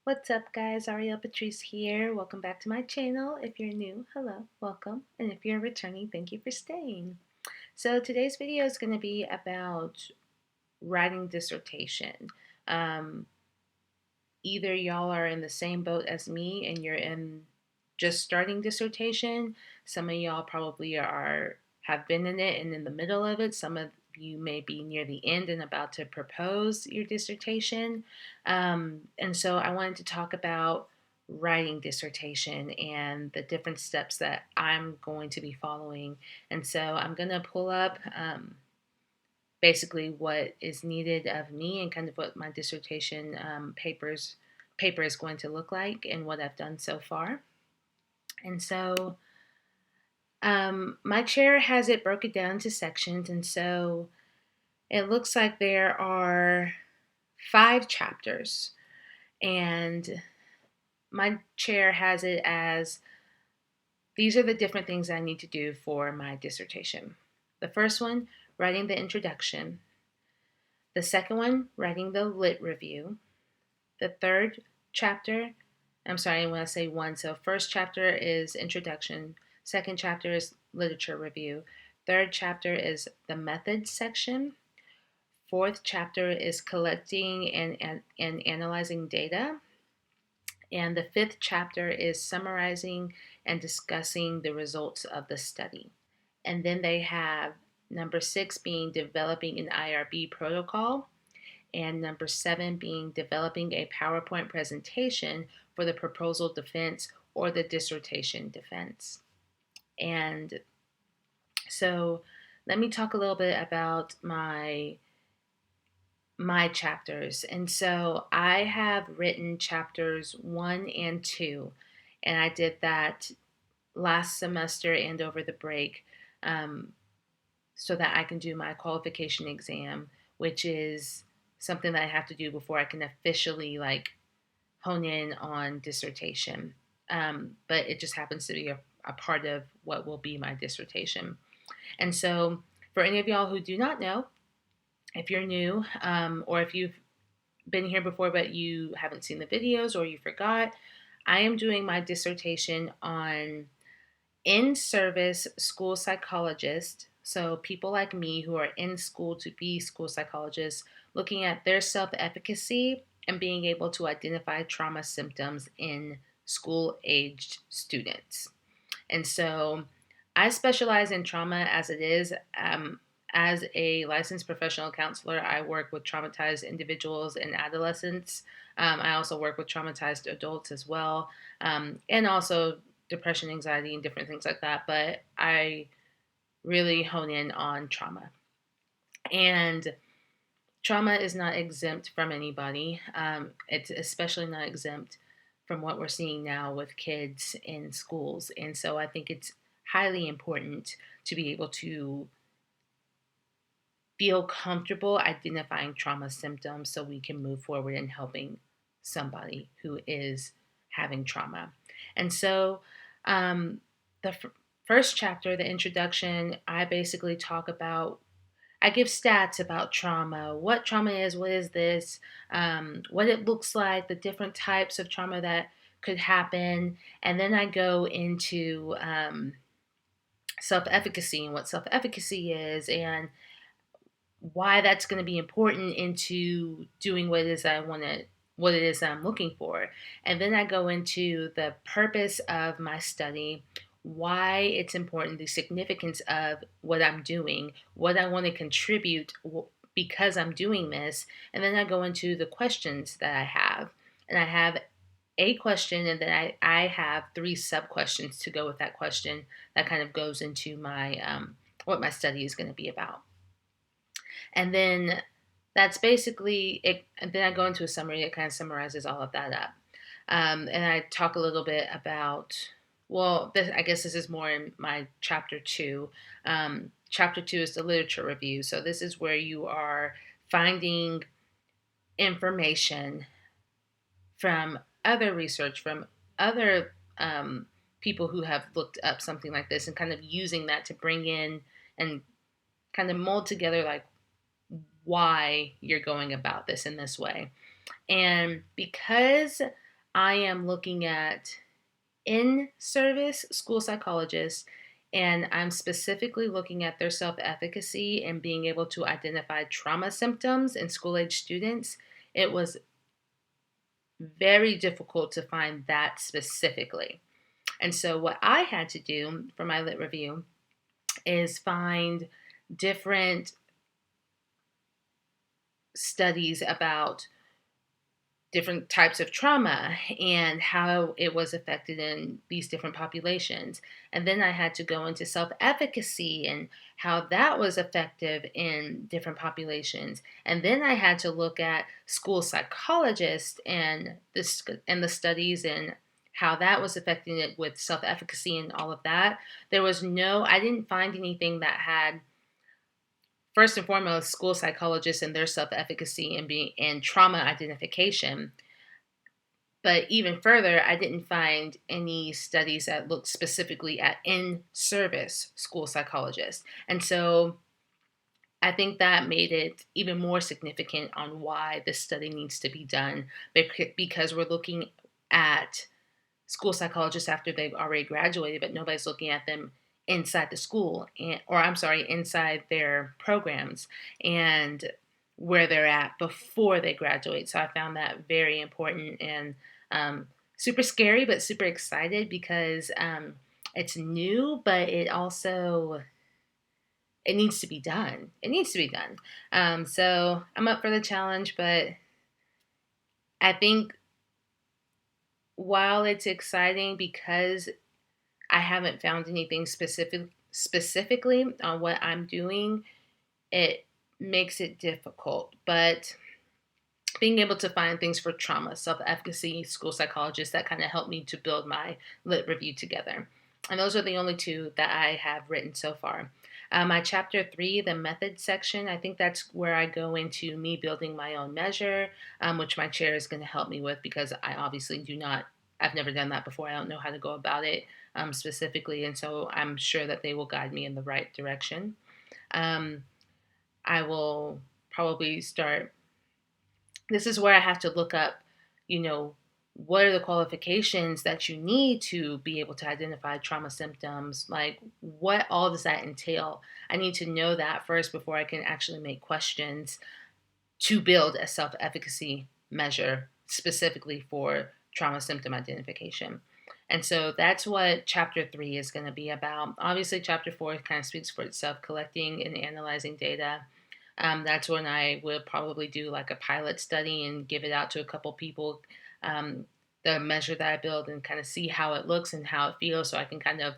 What's up, guys? Ariel Patrice here. Welcome back to my channel. If you're new, hello, welcome. And if you're returning, thank you for staying. So today's video is going to be about writing dissertation. Either y'all are in the same boat as me and you're in just starting dissertation. Some of y'all probably have been in it and in the middle of it. Some of you may be near the end and about to propose your dissertation. And so I wanted to talk about writing dissertation and the different steps that I'm going to be following. And so I'm going to pull up basically what is needed of me and kind of what my dissertation paper is going to look like and what I've done so far. And so my chair has it broken down into sections, and so it looks like there are 5 chapters, and my chair has it as these are the different things I need to do for my dissertation. The first one, writing the introduction. The second one, writing the lit review. The third chapter, I'm sorry, when I say one, so first chapter is introduction, second chapter is literature review, third chapter is the methods section, fourth chapter is collecting and analyzing data, and the fifth chapter is summarizing and discussing the results of the study. And then they have number 6 being developing an IRB protocol, and number 7 being developing a PowerPoint presentation for the proposal defense or the dissertation defense. And so let me talk a little bit about my chapters. And so I have written chapters 1 and 2, and I did that last semester and over the break so that I can do my qualification exam, which is something that I have to do before I can officially hone in on dissertation. But it just happens to be a part of what will be my dissertation. And so for any of y'all who do not know, if you're new or if you've been here before but you haven't seen the videos or you forgot, I am doing my dissertation on in-service school psychologists, so people like me who are in school to be school psychologists, looking at their self-efficacy and being able to identify trauma symptoms in school-aged students. And so I specialize in trauma as it is. As a licensed professional counselor, I work with traumatized individuals and adolescents. I also work with traumatized adults as well, and also depression, anxiety, and different things like that. But I really hone in on trauma. And trauma is not exempt from anybody. It's especially not exempt from what we're seeing now with kids in schools. And so I think it's highly important to be able to feel comfortable identifying trauma symptoms so we can move forward in helping somebody who is having trauma. And so the first chapter, the introduction, I basically talk about, I give stats about trauma, what trauma is, what is this, what it looks like, the different types of trauma that could happen. And then I go into self-efficacy and what self-efficacy is and why that's going to be important into doing what it is what it is I'm looking for. And then I go into the purpose of my study, why it's important, the significance of what I'm doing, what I want to contribute because I'm doing this. And then I go into the questions that I have. And I have a question, and then I have 3 sub questions to go with that question that kind of goes into my what my study is going to be about. And then that's basically it. And then I go into a summary that kind of summarizes all of that up. And I talk a little bit about, well, I guess this is more in my chapter 2. Chapter 2 is the literature review. So this is where you are finding information from other research, from other people who have looked up something like this and kind of using that to bring in and kind of mold together why you're going about this in this way. And because I am looking at in-service school psychologists, and I'm specifically looking at their self-efficacy and being able to identify trauma symptoms in school-age students. It was very difficult to find that specifically. And so what I had to do for my lit review is find different studies about different types of trauma and how it was affected in these different populations. And then I had to go into self efficacy and how that was effective in different populations. And then I had to look at school psychologists and the studies and how that was affecting it with self efficacy and all of that. I didn't find anything that had, first and foremost, school psychologists and their self efficacy and trauma identification. But even further, I didn't find any studies that looked specifically at in service school psychologists. And so I think that made it even more significant on why this study needs to be done, because we're looking at school psychologists after they've already graduated, but nobody's looking at them inside the school, inside their programs and where they're at before they graduate. So I found that very important and super scary, but super excited because it's new, but it needs to be done. It needs to be done. So I'm up for the challenge, but I think while it's exciting because I haven't found anything specifically on what I'm doing, it makes it difficult. But being able to find things for trauma, self-efficacy, school psychologists, that kind of helped me to build my lit review together. And those are the only two that I have written so far. My chapter 3, the method section, I think that's where I go into me building my own measure, which my chair is going to help me with because I obviously I've never done that before. I don't know how to go about it specifically, and so I'm sure that they will guide me in the right direction. I will probably start. This is where I have to look up, what are the qualifications that you need to be able to identify trauma symptoms? Like, what all does that entail? I need to know that first before I can actually make questions to build a self efficacy measure specifically for trauma symptom identification. And so that's what chapter 3 is going to be about. Obviously, chapter 4 kind of speaks for itself, collecting and analyzing data. That's when I would probably do like a pilot study and give it out to a couple people, the measure that I build, and kind of see how it looks and how it feels, so I can kind of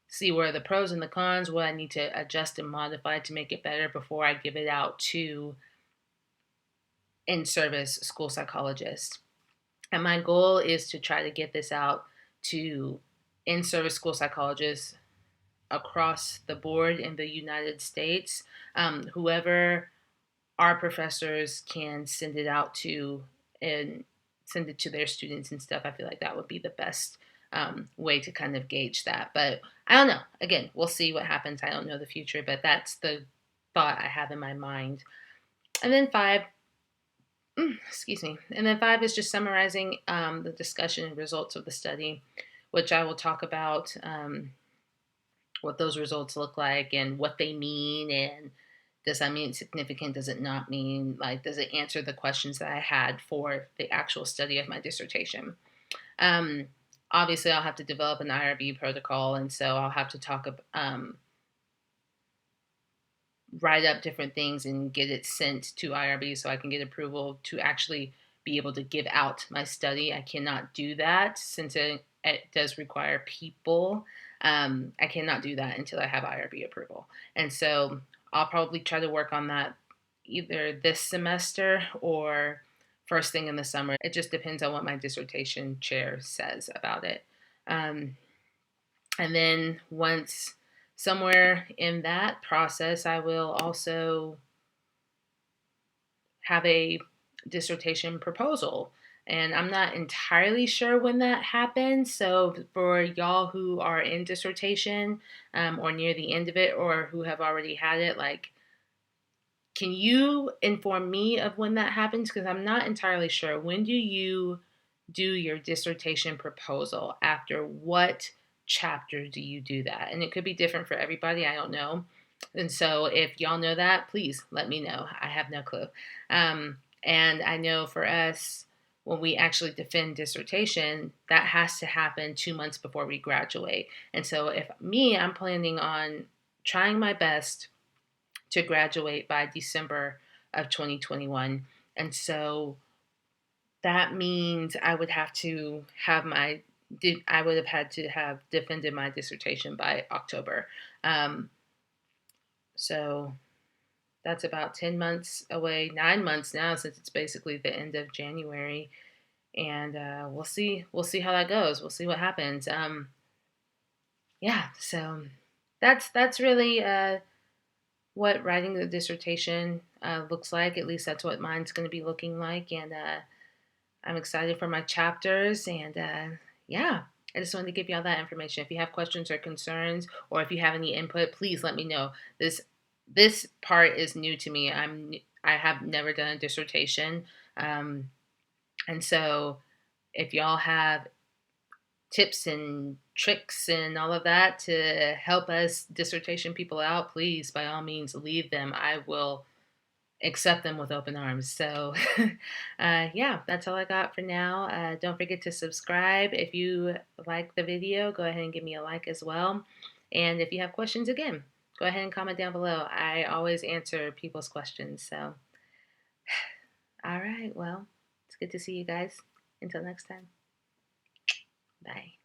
see where the pros and the cons, what I need to adjust and modify to make it better before I give it out to in-service school psychologists. And my goal is to try to get this out to in-service school psychologists across the board in the United States. Whoever our professors can send it out to and send it to their students and stuff, I feel like that would be the best way to kind of gauge that. But I don't know. Again, we'll see what happens. I don't know the future, but that's the thought I have in my mind. And then 5, excuse me. And then 5 is just summarizing the discussion and results of the study, which I will talk about what those results look like and what they mean, and does that mean significant? Does it not mean, like, does it answer the questions that I had for the actual study of my dissertation? Obviously, I'll have to develop an IRB protocol, and so I'll have to write up different things and get it sent to IRB so I can get approval to actually be able to give out my study. I cannot do that since it does require people. I cannot do that until I have IRB approval. And so I'll probably try to work on that either this semester or first thing in the summer. It just depends on what my dissertation chair says about it. And then once somewhere in that process, I will also have a dissertation proposal. And I'm not entirely sure when that happens. So for y'all who are in dissertation or near the end of it, or who have already had it, like, can you inform me of when that happens? Because I'm not entirely sure. When do you do your dissertation proposal? After what chapter do you do that? And it could be different for everybody. I don't know. And so if y'all know that, please let me know. I have no clue. And I know for us, when we actually defend dissertation, that has to happen 2 months before we graduate. And so I'm planning on trying my best to graduate by December of 2021. And so that means I would have to have I would have had to have defended my dissertation by October. Um, so that's about 10 months away, 9 months now, since it's basically the end of January. And we'll see how that goes. We'll see what happens. Yeah, so that's really what writing the dissertation looks like. At least that's what mine's going to be looking like. And I'm excited for my chapters. And yeah, I just wanted to give you all that information. If you have questions or concerns, or if you have any input, please let me know. This part is new to me. I have never done a dissertation, and so if y'all have tips and tricks and all of that to help us dissertation people out, please, by all means, leave them. I will accept them with open arms. So, yeah, that's all I got for now. Don't forget to subscribe. If you like the video, go ahead and give me a like as well. And if you have questions, again, go ahead and comment down below. I always answer people's questions. So, all right, well, it's good to see you guys. Until next time, bye.